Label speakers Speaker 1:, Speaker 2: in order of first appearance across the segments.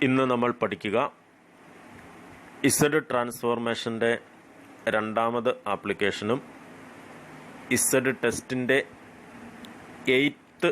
Speaker 1: ഇന്ന് നമ്മൾ പഠിക്കുക ഇസഡ് ട്രാൻസ്ഫോർമേഷൻ്റെ രണ്ടാമത് ആപ്ലിക്കേഷനും ഇസഡ് ടെസ്റ്റിൻ്റെ 8th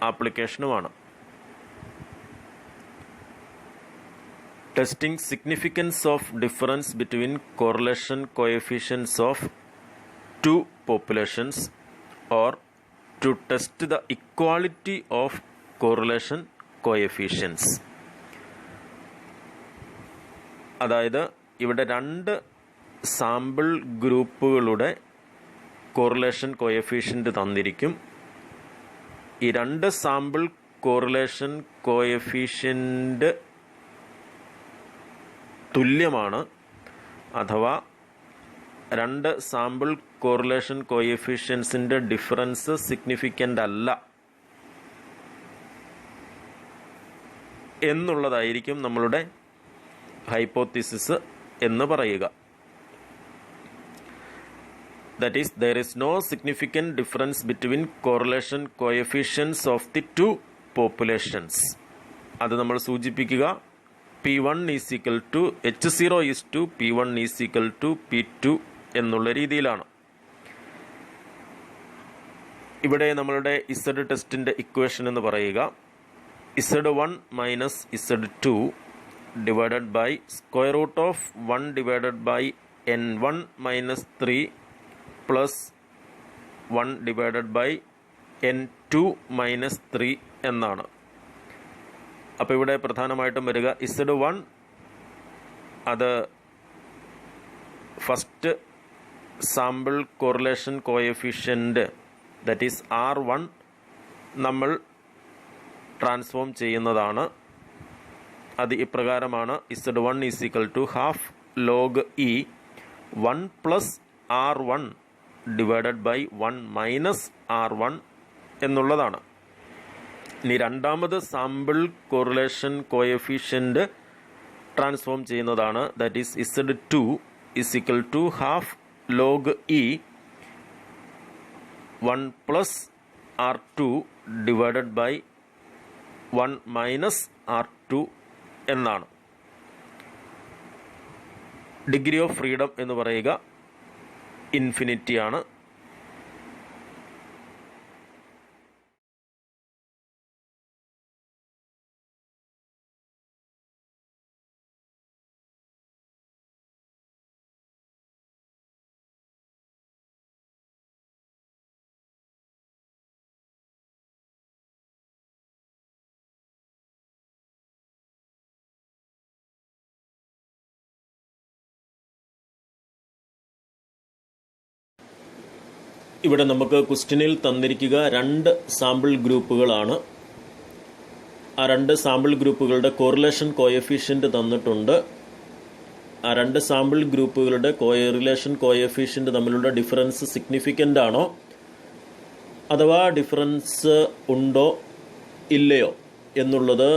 Speaker 1: ആപ്ലിക്കേഷനുമാണ്. Testing significance of difference between correlation coefficients of two populations or to test the equality of correlation coefficients. അതായത് ഇവിടെ രണ്ട് സാമ്പിൾ ഗ്രൂപ്പുകളുടെ കോറിലേഷൻ കോഎഫിഷ്യൻ്റ് തന്നിരിക്കും. ഈ രണ്ട് സാമ്പിൾ കോറിലേഷൻ കോഎഫിഷ്യൻ്റ് തുല്യമാണ്, അഥവാ രണ്ട് സാമ്പിൾ കോറിലേഷൻ കോഎഫിഷ്യൻസിൻ്റെ ഡിഫറൻസ് സിഗ്നിഫിക്കൻ്റ് അല്ല എന്നുള്ളതായിരിക്കും നമ്മളുടെ ഹൈപ്പോത്തിസിസ് എന്ന് പറയുക. That is, there is no significant difference between correlation coefficients of the two populations. അത് നമ്മൾ സൂചിപ്പിക്കുക P1 is equal to H0 is to P1 is equal to P2 എന്നുള്ള രീതിയിലാണ്. ഇവിടെ നമ്മളുടെ ഇസഡ് ടെസ്റ്റിൻ്റെ ഇക്വേഷൻ എന്ന് പറയുക Z1 minus Z2 divided by square root of 1 divided by N1 minus 3 plus 1 divided by N2 minus 3 എന്നാണ്. അപ്പോൾ ഇവിടെ പ്രധാനമായിട്ടും വരിക Z1 അത് first sample correlation coefficient that is R1 നമ്മൾ ട്രാൻസ്ഫോം ചെയ്യുന്നതാണ്. അത് ഇപ്രകാരമാണ് Z1 is equal to half log e 1 plus R1 divided by 1 minus R1 എന്നുള്ളതാണ്. ഇനി രണ്ടാമത് സാമ്പിൾ കോറിലേഷൻ കോഎഫിഷ്യൻ്റ് ട്രാൻസ്ഫോം ചെയ്യുന്നതാണ്. That is Z2 is equal to half log e 1 plus R2 divided by 1 minus R2 എന്നാണ്. Degree of freedom എന്ന് പറയുക infinity ആണ്. ഇവിടെ നമുക്ക് ക്വസ്റ്റ്യനിൽ തന്നിരിക്കുക രണ്ട് സാമ്പിൾ ഗ്രൂപ്പുകളാണ്. ആ രണ്ട് സാമ്പിൾ ഗ്രൂപ്പുകളുടെ കോറിലേഷൻ കോഎഫിഷ്യൻ്റ് തന്നിട്ടുണ്ട്. ആ രണ്ട് സാമ്പിൾ ഗ്രൂപ്പുകളുടെ കോറിലേഷൻ കോഎഫിഷ്യൻ്റ് തമ്മിലുള്ള ഡിഫറൻസ് സിഗ്നിഫിക്കൻ്റ് ആണോ അഥവാ ഡിഫറൻസ് ഉണ്ടോ ഇല്ലയോ എന്നുള്ളത്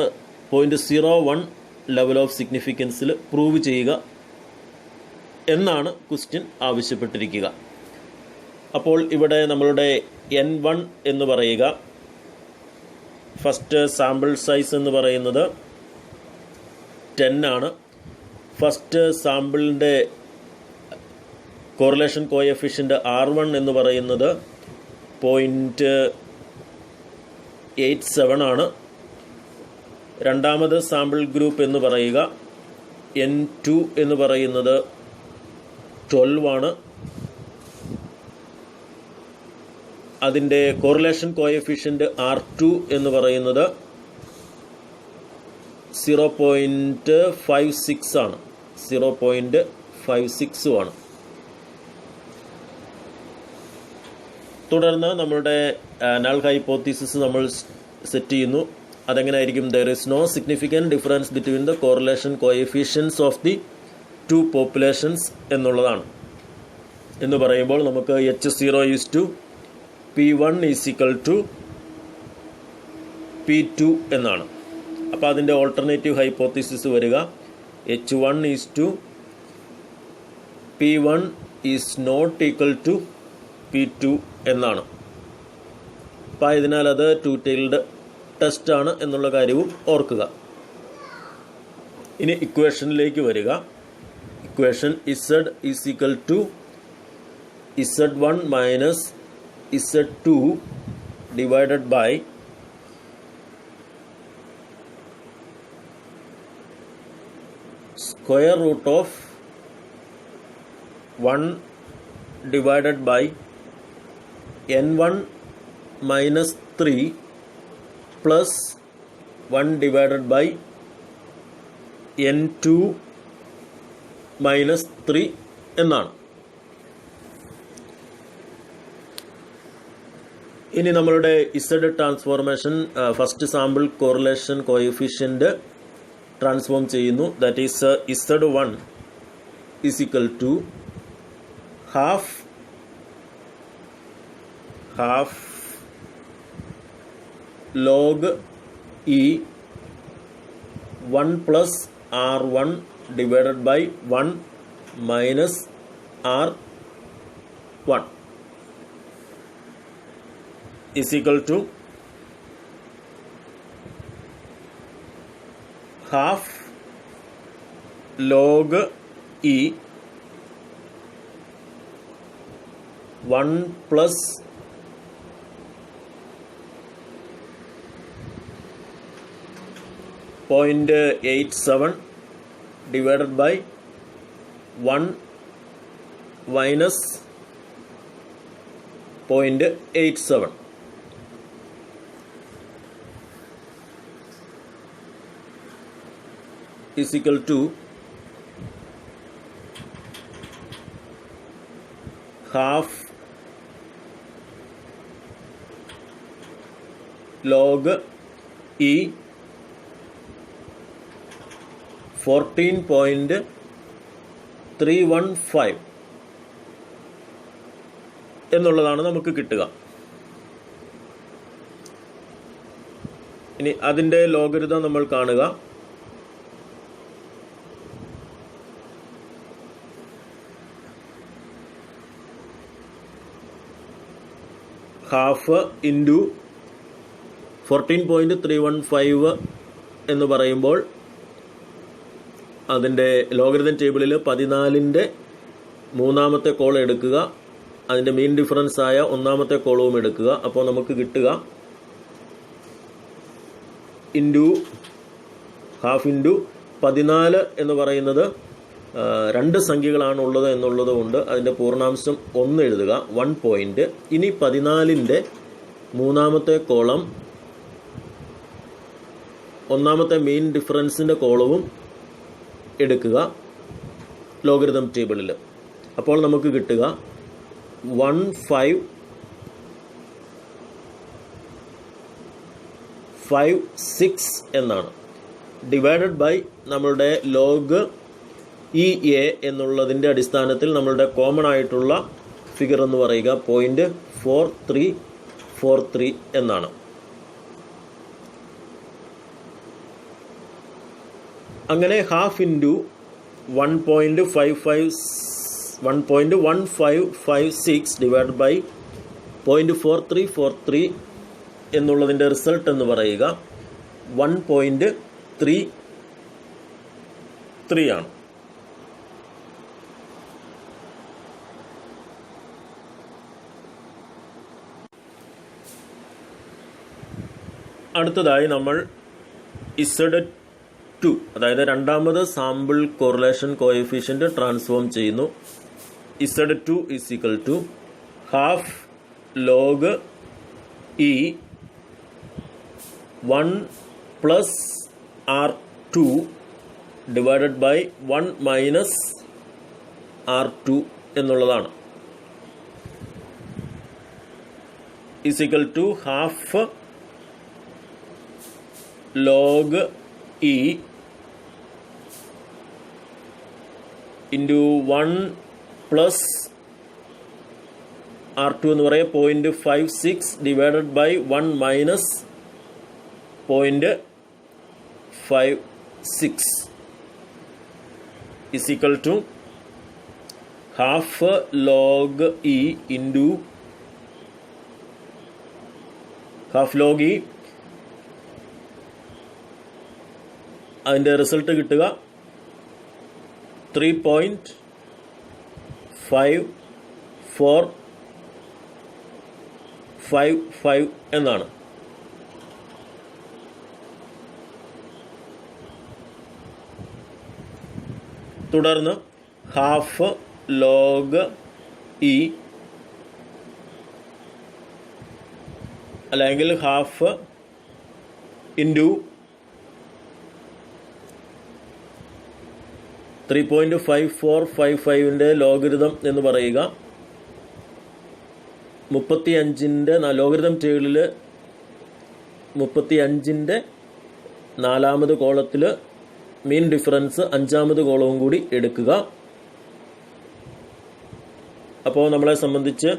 Speaker 1: 0.01 ലെവൽ ഓഫ് സിഗ്നിഫിക്കൻസിൽ പ്രൂവ് ചെയ്യുക എന്നാണ് ക്വസ്റ്റ്യൻ ആവശ്യപ്പെട്ടിരിക്കുക. അപ്പോൾ ഇവിടെ നമ്മളുടെ N1 എന്ന് പറയുക ഫസ്റ്റ് സാമ്പിൾ സൈസ് എന്ന് പറയുന്നത് 10 ആണ്. ഫസ്റ്റ് സാമ്പിളിൻ്റെ കോറിലേഷൻ കോഎഫിഷ്യൻ്റ് R1 എന്ന് പറയുന്നത് 0.87 ആണ്. രണ്ടാമത് സാമ്പിൾ ഗ്രൂപ്പ് എന്ന് പറയുക N2 എന്ന് പറയുന്നത് 12 ആണ്. അതിൻ്റെ കോറിലേഷൻ കോഎഫിഷ്യൻ്റ് R2 എന്ന് പറയുന്നത് 0.56 ആണ്. 0.56 ആണ്. തുടർന്ന് നമ്മളുടെ നൾ ഹൈപ്പോത്തീസിസ് നമ്മൾ സെറ്റ് ചെയ്യുന്നു. അതെങ്ങനെയായിരിക്കും? There is no significant difference between the correlation coefficients of the two populations എന്നുള്ളതാണ്. എന്ന് പറയുമ്പോൾ നമുക്ക് H0 is to P1 is equal to P2 എന്നാണ്. അപ്പോൾ അതിൻ്റെ ഓൾട്ടർനേറ്റീവ് ഹൈപ്പോത്തീസിസ് വരിക H1 is to P1 is not equal to P2 എന്നാണ്. അപ്പോൾ ഇതിനാൽ അത് ടു ടൈൽഡ് ടെസ്റ്റ് ആണ് എന്നുള്ള കാര്യവും ഓർക്കുക. ഇനി ഇക്വേഷനിലേക്ക് വരിക. Equation z is equal to z1 minus z2 divided by square root of 1 divided by n1 minus 3 plus 1 divided by n2 minus 3 എന്നാണ്. ഇനി നമ്മളുടെ z transformation first sample correlation coefficient transform ചെയ്യുന്നു. That is z1 is equal to half log e 1 plus r1 divided by 1 minus r1 is equal to half log e 1 plus .87 divided by 1 minus 0.87 is equal to half log e 14.315 എന്നുള്ളതാണ് നമുക്ക് കിട്ടുക. ഇനി അതിൻ്റെ logarithm നമ്മൾ കാണുക. Half into 14.315 എന്ന് പറയുമ്പോൾ അതിൻ്റെ ലോഗരിതം ടേബിളിൽ 14ന്റെ മൂന്നാമത്തെ കോളം എടുക്കുക, അതിൻ്റെ മീൻ ഡിഫറൻസ് ആയ ഒന്നാമത്തെ കോളവും എടുക്കുക. അപ്പോൾ നമുക്ക് കിട്ടുക ഹാഫ് ഇൻറ്റു 14 എന്ന് പറയുന്നത് രണ്ട് സംഖ്യകളാണ് ഉള്ളത് എന്നുള്ളത് കൊണ്ട് അതിൻ്റെ പൂർണ്ണാംശം 1 എഴുതുക, 1 പോയിന്റ്. ഇനി 14ന്റെ മൂന്നാമത്തെ കോളം ഒന്നാമത്തെ മെയിൻ ഡിഫറൻസിൻ്റെ കോളവും എടുക്കുക ലോഗരിതം ടേബിളിൽ. അപ്പോൾ നമുക്ക് കിട്ടുക 1556 എന്നാണ്. ഡിവൈഡഡ് ബൈ നമ്മളുടെ ലോഗ് ഇ എ എന്നുള്ളതിൻ്റെ അടിസ്ഥാനത്തിൽ നമ്മളുടെ കോമൺ ആയിട്ടുള്ള ഫിഗർ എന്ന് പറയുക 0.4343 എന്നാണ്. അങ്ങനെ ഹാഫ് ഇൻറ്റു 1.1556 ഡിവൈഡ് ബൈ 0.4343 എന്നുള്ളതിൻ്റെ റിസൾട്ട് എന്ന് പറയുക 1.33 ആണ്. അടുത്തതായി നമ്മൾ Z2 അതായത് രണ്ടാമത് സാമ്പിൾ കോറിലേഷൻ കോഎഫിഷ്യന്റ് ട്രാൻസ്ഫോം ചെയ്യുന്നു. Z2 is equal to half log e 1 plus r2 divided by 1 minus r2 എന്നുള്ളതാണ്. is equal to half log e into 1 plus r2 എന്ന് പറയുക 0.56 divided by 1 minus 0.56 is equal to half log e into half log e. അതിൻ്റെ result കിട്ടുക 3.5455 എന്നാണ്. തുടർന്ന് half log E അല്ലെങ്കിൽ half into 3.5455 logarithm എന്ന് പറയുക. 35 ലോഗരിതം ടേബിളിൽ 35 4ാമത് കോളത്തിൽ മീൻ ഡിഫറൻസ് 5ാമത് കോളവും കൂടി എടുക്കുക. അപ്പോൾ നമ്മളെ സംബന്ധിച്ച്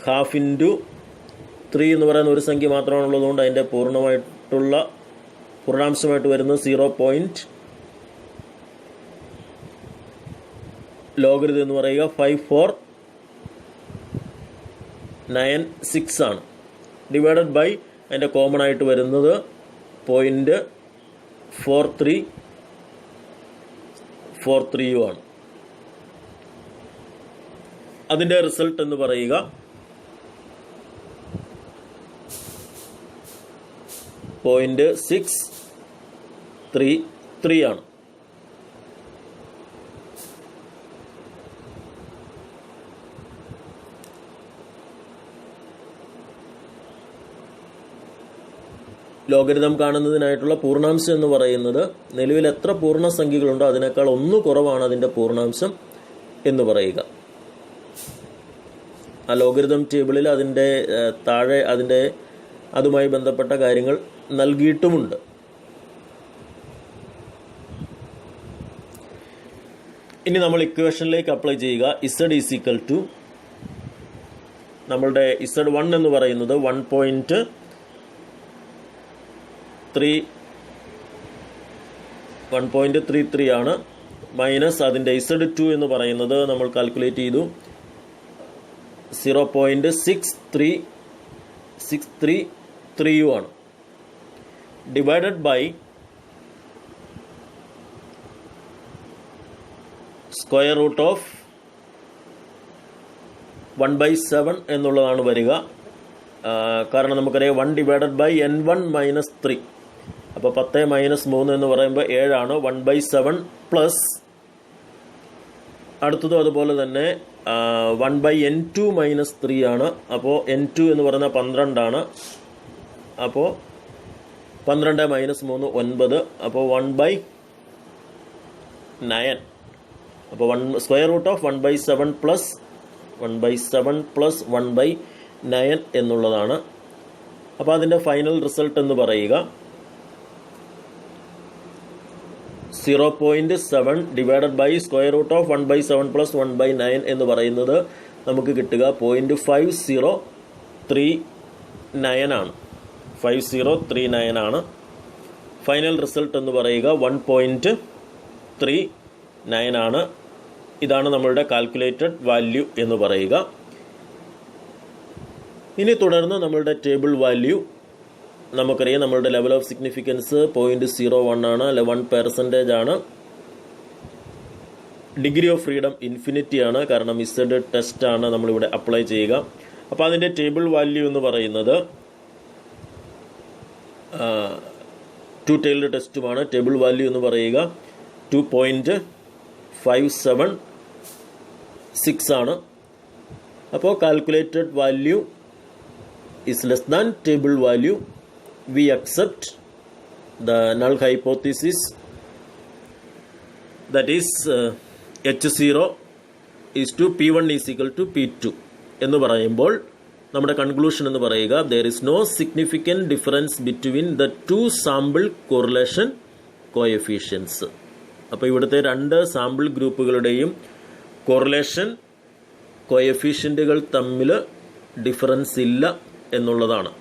Speaker 1: ഹാഫ് ഇൻറ്റു 3 എന്ന് പറയുന്ന ഒരു സംഖ്യ മാത്രമാണുള്ളതുകൊണ്ട് അതിൻ്റെ പൂർണ്ണാംശമായിട്ട് വരുന്നത് 0. ലോഗരിതം എന്ന് പറയുക 5496 ആണ്. ഡിവൈഡഡ് ബൈ അതിൻ്റെ കോമൺ ആയിട്ട് വരുന്നത് 0.4343 ആണ്. അതിൻ്റെ റിസൾട്ട് എന്ന് പറയുക 0.633 ആണ്. ലോഗരിതം കാണുന്നതിനായിട്ടുള്ള പൂർണ്ണാംശം എന്ന് പറയുന്നത് നിലവിൽ എത്ര പൂർണ്ണസംഖ്യകളുണ്ടോ അതിനേക്കാൾ 1 കുറവാണ് അതിൻ്റെ പൂർണ്ണാംശം എന്ന് പറയുക. ആ ലോഗരിതം ടേബിളിൽ അതിൻ്റെ താഴെ അതുമായി ബന്ധപ്പെട്ട കാര്യങ്ങൾ നൽകിയിട്ടുമുണ്ട്. ഇനി നമ്മൾ ഇക്വേഷനിലേക്ക് അപ്ലൈ ചെയ്യുക. Z ഈസ് ഈക്വൽ ടു നമ്മളുടെ Z1 എന്ന് പറയുന്നത് 1.33 ആണ്. മൈനസ് അതിൻ്റെ Z2 എന്ന് പറയുന്നത് നമ്മൾ കാൽക്കുലേറ്റ് ചെയ്തു 0.6333 ആണ്. Divided by square root of 1/7 എന്നുള്ളതാണ് വരിക. കാരണം നമുക്കറിയാം 1 ഡിവൈഡഡ് ബൈ n1 മൈനസ് 3. അപ്പോൾ 10 മൈനസ് 3 എന്ന് പറയുമ്പോൾ 7 ആണ്. 1/7 പ്ലസ് അടുത്തതും അതുപോലെ തന്നെ 1/n2 മൈനസ് 3 ആണ്. അപ്പോൾ n2 എന്ന് പറയുന്നത് 12 ആണ്. അപ്പോൾ 12 മൈനസ് 3 9. അപ്പോൾ 1/9. അപ്പോൾ സ്ക്വയർ റൂട്ട് ഓഫ് 1/7 പ്ലസ് 1/9 എന്നുള്ളതാണ്. അപ്പോൾ അതിൻ്റെ ഫൈനൽ റിസൾട്ട് എന്ന് പറയുക 0.7 divided by square root of 1/7 plus 1/9 എന്ന് പറയുന്നത് നമുക്ക് കിട്ടുക 0.5039 ആണ്. 5039 ആണ്. ഫൈനൽ റിസൾട്ട് എന്ന് പറയുക 1.39 ആണ്. ഇതാണ് നമ്മളുടെ കാൽക്കുലേറ്റഡ് വാല്യൂ എന്ന് പറയുക. ഇനി തുടർന്ന് നമ്മളുടെ ടേബിൾ വാല്യൂ നമുക്കറിയാം. നമ്മളുടെ ലെവൽ ഓഫ് സിഗ്നിഫിക്കൻസ് 0.01 ആണ്, അല്ലെ 1% ആണ്. ഡിഗ്രി ഓഫ് ഫ്രീഡം ഇൻഫിനിറ്റി ആണ്, കാരണം ഇസഡ് ടെസ്റ്റ് ആണ് നമ്മളിവിടെ അപ്ലൈ ചെയ്യുക. അപ്പോൾ അതിൻ്റെ ടേബിൾ വാല്യൂ എന്ന് പറയുന്നത് 2 ടൈൽഡ് ടെസ്റ്റുമാണ്. ടേബിൾ വാല്യൂ എന്ന് പറയുക 2.576 ആണ്. അപ്പോൾ calculated value is less than table value. We accept the null hypothesis, that is H0 is to P1 is equal to P2 എന്ന് പറയുമ്പോൾ നമ്മുടെ കൺക്ലൂഷൻ എന്ന് പറയുക there is no significant difference between the two sample correlation coefficients. അപ്പോൾ ഇവിടുത്തെ 2 sample ഗ്രൂപ്പുകളുടെയും correlation കോഎഫിഷ്യൻറ്റുകൾ തമ്മിൽ difference ഇല്ല എന്നുള്ളതാണ്.